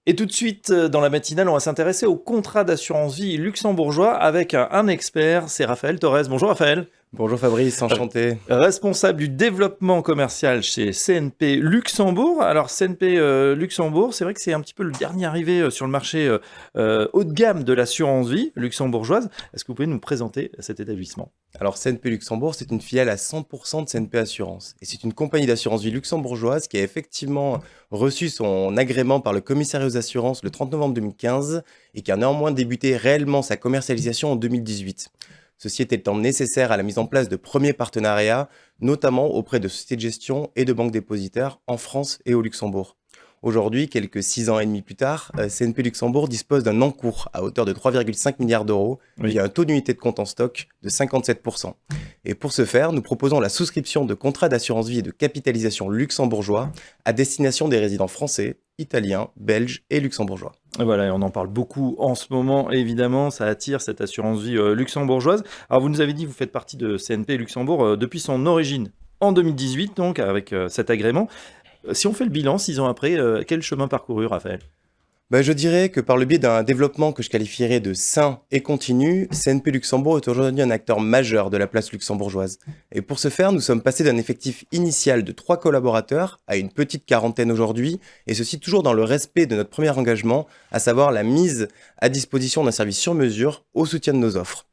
Et tout de suite, dans la matinale, on va s'intéresser au contrat d'assurance vie luxembourgeois avec un expert, c'est Raphaël Torres. Bonjour Raphaël. Bonjour Fabrice, R enchanté. Responsable du développement commercial chez CNP Luxembourg. Alors CNP, Luxembourg, c'est vrai que c'est un petit peu le dernier arrivé, sur le marché, haut de gamme de l'assurance vie luxembourgeoise. Est-ce que vous pouvez nous présenter cet établissement? Alors CNP Luxembourg, c'est une filiale à 100% de CNP Assurance. Et c'est une compagnie d'assurance vie luxembourgeoise qui a effectivement reçu son agrément par le commissariat aux assurances le 30 novembre 2015 et qui a néanmoins débuté réellement sa commercialisation en 2018. Ceci était le temps nécessaire à la mise en place de premiers partenariats, notamment auprès de sociétés de gestion et de banques dépositaires en France et au Luxembourg. Aujourd'hui, quelques 6 ans et demi plus tard, CNP Luxembourg dispose d'un encours à hauteur de 3,5 milliards d'euros Oui. via un taux d'unité de compte en stock de 57%. Et pour ce faire, nous proposons la souscription de contrats d'assurance vie et de capitalisation luxembourgeois à destination des résidents français, italiens, belges et luxembourgeois. Et voilà, et on en parle beaucoup en ce moment, évidemment, ça attire cette assurance vie, luxembourgeoise. Alors vous nous avez dit que vous faites partie de CNP Luxembourg, depuis son origine en 2018 donc avec, cet agrément. Si on fait le bilan 6 ans après, quel chemin parcouru, Raphaël? Je dirais que par le biais d'un développement que je qualifierais de sain et continu, CNP Luxembourg est aujourd'hui un acteur majeur de la place luxembourgeoise. Et pour ce faire, nous sommes passés d'un effectif initial de 3 collaborateurs à une petite quarantaine aujourd'hui, et ceci toujours dans le respect de notre premier engagement, à savoir la mise à disposition d'un service sur mesure au soutien de nos offres.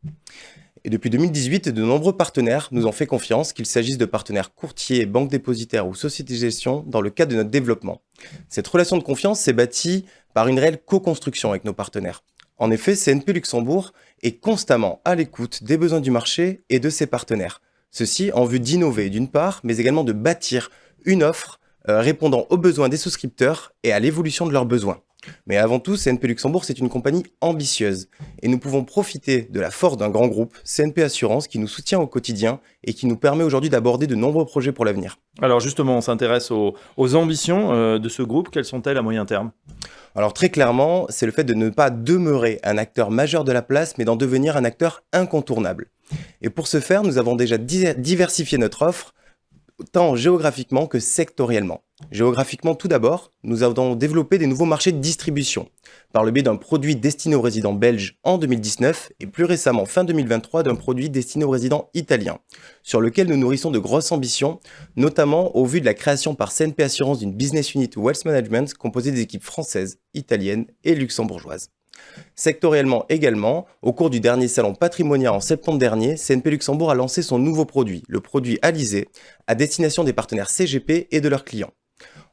Et depuis 2018, de nombreux partenaires nous ont fait confiance, qu'il s'agisse de partenaires courtiers, banques dépositaires ou sociétés de gestion, dans le cadre de notre développement. Cette relation de confiance s'est bâtie par une réelle co-construction avec nos partenaires. En effet, CNP Luxembourg est constamment à l'écoute des besoins du marché et de ses partenaires. Ceci en vue d'innover d'une part, mais également de bâtir une offre répondant aux besoins des souscripteurs et à l'évolution de leurs besoins. Mais avant tout, CNP Luxembourg, c'est une compagnie ambitieuse et nous pouvons profiter de la force d'un grand groupe, CNP Assurance, qui nous soutient au quotidien et qui nous permet aujourd'hui d'aborder de nombreux projets pour l'avenir. Alors justement, on s'intéresse aux ambitions, de ce groupe. Quelles sont-elles à moyen terme? Alors très clairement, c'est le fait de ne pas demeurer un acteur majeur de la place, mais d'en devenir un acteur incontournable. Et pour ce faire, nous avons déjà diversifié notre offre, tant géographiquement que sectoriellement. Géographiquement, tout d'abord, nous avons développé des nouveaux marchés de distribution, par le biais d'un produit destiné aux résidents belges en 2019 et plus récemment, fin 2023, d'un produit destiné aux résidents italiens, sur lequel nous nourrissons de grosses ambitions, notamment au vu de la création par CNP Assurance d'une business unit Wealth Management composée des équipes françaises, italiennes et luxembourgeoises. Sectoriellement également, au cours du dernier salon Patrimonia en septembre dernier, CNP Luxembourg a lancé son nouveau produit, le produit Alizé, à destination des partenaires CGP et de leurs clients.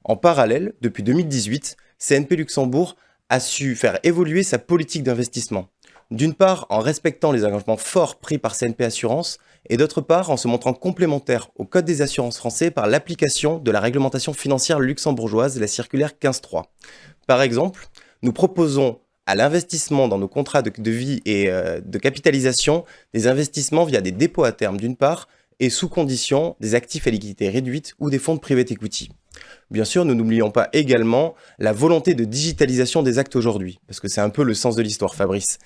En parallèle, depuis 2018, CNP Luxembourg a su faire évoluer sa politique d'investissement. D'une part, en respectant les engagements forts pris par CNP Assurance, et d'autre part, en se montrant complémentaire au Code des assurances français par l'application de la réglementation financière luxembourgeoise, la circulaire 15.3. Par exemple, nous proposons à l'investissement dans nos contrats de vie et de capitalisation, des investissements via des dépôts à terme d'une part, et sous condition des actifs à liquidité réduite ou des fonds de private equity. Bien sûr, nous n'oublions pas également la volonté de digitalisation des actes aujourd'hui, parce que c'est un peu le sens de l'histoire, Fabrice.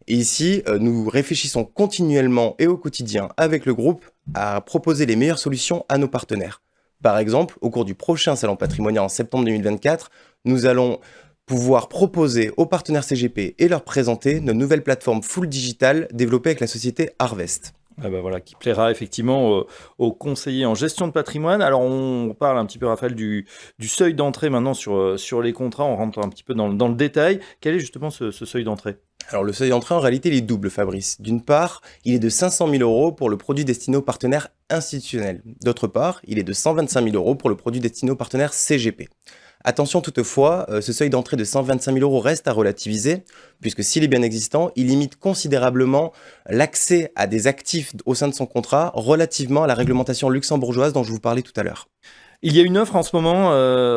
Et ici, nous réfléchissons continuellement et au quotidien avec le groupe à proposer les meilleures solutions à nos partenaires. Par exemple, au cours du prochain Salon Patrimonia en septembre 2024, nous allons pouvoir proposer aux partenaires CGP et leur présenter notre nouvelle plateforme full digital développée avec la société Harvest. Ah bah voilà, qui plaira effectivement aux conseillers en gestion de patrimoine. Alors on parle un petit peu, Raphaël, du seuil d'entrée maintenant sur les contrats. On rentre un petit peu dans le détail. Quel est justement ce seuil d'entrée? Alors le seuil d'entrée en réalité il est double, Fabrice. D'une part, il est de 500 000 euros pour le produit destiné aux partenaires institutionnels. D'autre part, il est de 125 000 euros pour le produit destiné aux partenaires CGP. Attention toutefois, ce seuil d'entrée de 125 000 euros reste à relativiser, puisque s'il est bien existant, il limite considérablement l'accès à des actifs au sein de son contrat relativement à la réglementation luxembourgeoise dont je vous parlais tout à l'heure. Il y a une offre en ce moment,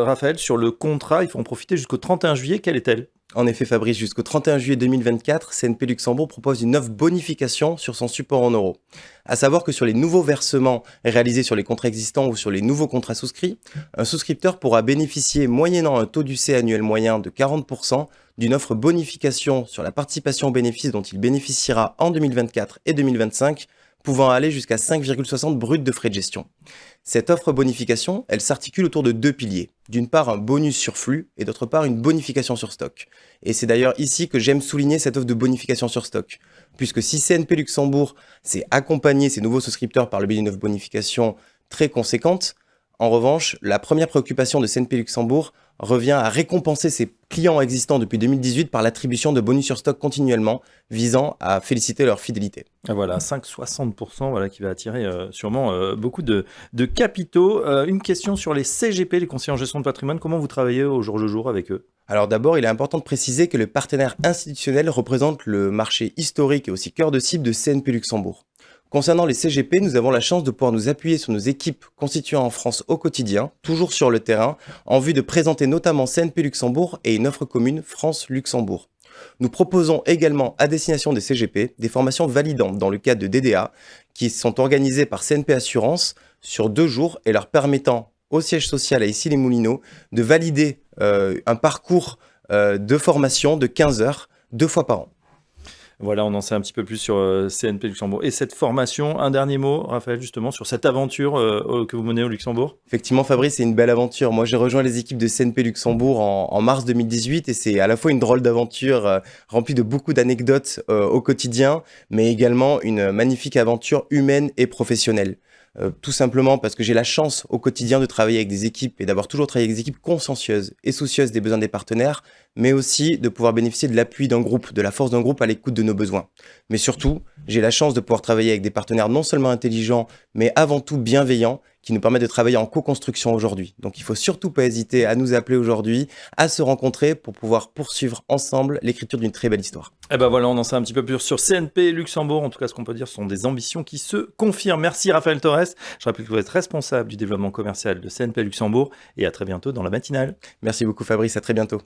Raphaël, sur le contrat. Il faut en profiter jusqu'au 31 juillet. Quelle est-elle? En effet, Fabrice, jusqu'au 31 juillet 2024, CNP Luxembourg propose une offre bonification sur son support en euros. À savoir que sur les nouveaux versements réalisés sur les contrats existants ou sur les nouveaux contrats souscrits, un souscripteur pourra bénéficier, moyennant un taux d'UC annuel moyen de 40%, d'une offre bonification sur la participation aux bénéfices dont il bénéficiera en 2024 et 2025 pouvant aller jusqu'à 5,60 brut de frais de gestion. Cette offre bonification, elle s'articule autour de deux piliers. D'une part, un bonus sur flux et d'autre part, une bonification sur stock. Et c'est d'ailleurs ici que j'aime souligner cette offre de bonification sur stock. Puisque si CNP Luxembourg s'est accompagné ses nouveaux souscripteurs par le biais d'une offre bonification très conséquente, en revanche, la première préoccupation de CNP Luxembourg revient à récompenser ses clients existants depuis 2018 par l'attribution de bonus sur stock continuellement, visant à féliciter leur fidélité. Ah, voilà, 5,60%, voilà, qui va attirer sûrement beaucoup de capitaux. Une question sur les CGP, les conseillers en gestion de patrimoine. Comment vous travaillez au jour le jour avec eux? Alors d'abord, il est important de préciser que le partenaire institutionnel représente le marché historique et aussi cœur de cible de CNP Luxembourg. Concernant les CGP, nous avons la chance de pouvoir nous appuyer sur nos équipes constituant en France au quotidien, toujours sur le terrain, en vue de présenter notamment CNP Luxembourg et une offre commune France-Luxembourg. Nous proposons également à destination des CGP des formations validantes dans le cadre de DDA qui sont organisées par CNP Assurance sur 2 jours et leur permettant au siège social à Issy-les-Moulineaux de valider un parcours de formation de 15 heures 2 fois par an. Voilà, on en sait un petit peu plus sur CNP Luxembourg. Et cette formation, un dernier mot, Raphaël, justement, sur cette aventure que vous menez au Luxembourg? Effectivement, Fabrice, c'est une belle aventure. Moi, j'ai rejoint les équipes de CNP Luxembourg en mars 2018 et c'est à la fois une drôle d'aventure remplie de beaucoup d'anecdotes au quotidien, mais également une magnifique aventure humaine et professionnelle. Tout simplement parce que j'ai la chance au quotidien de travailler avec des équipes et d'avoir toujours travaillé avec des équipes consciencieuses et soucieuses des besoins des partenaires, mais aussi de pouvoir bénéficier de l'appui d'un groupe, de la force d'un groupe à l'écoute de nos besoins. Mais surtout, j'ai la chance de pouvoir travailler avec des partenaires non seulement intelligents, mais avant tout bienveillants, qui nous permettent de travailler en co-construction aujourd'hui. Donc il ne faut surtout pas hésiter à nous appeler aujourd'hui, à se rencontrer pour pouvoir poursuivre ensemble l'écriture d'une très belle histoire. Eh ben voilà, on en sait un petit peu plus sur CNP Luxembourg. En tout cas, ce qu'on peut dire, ce sont des ambitions qui se confirment. Merci Raphaël Torres. Je rappelle que vous êtes responsable du développement commercial de CNP Luxembourg et à très bientôt dans la matinale. Merci beaucoup Fabrice, à très bientôt.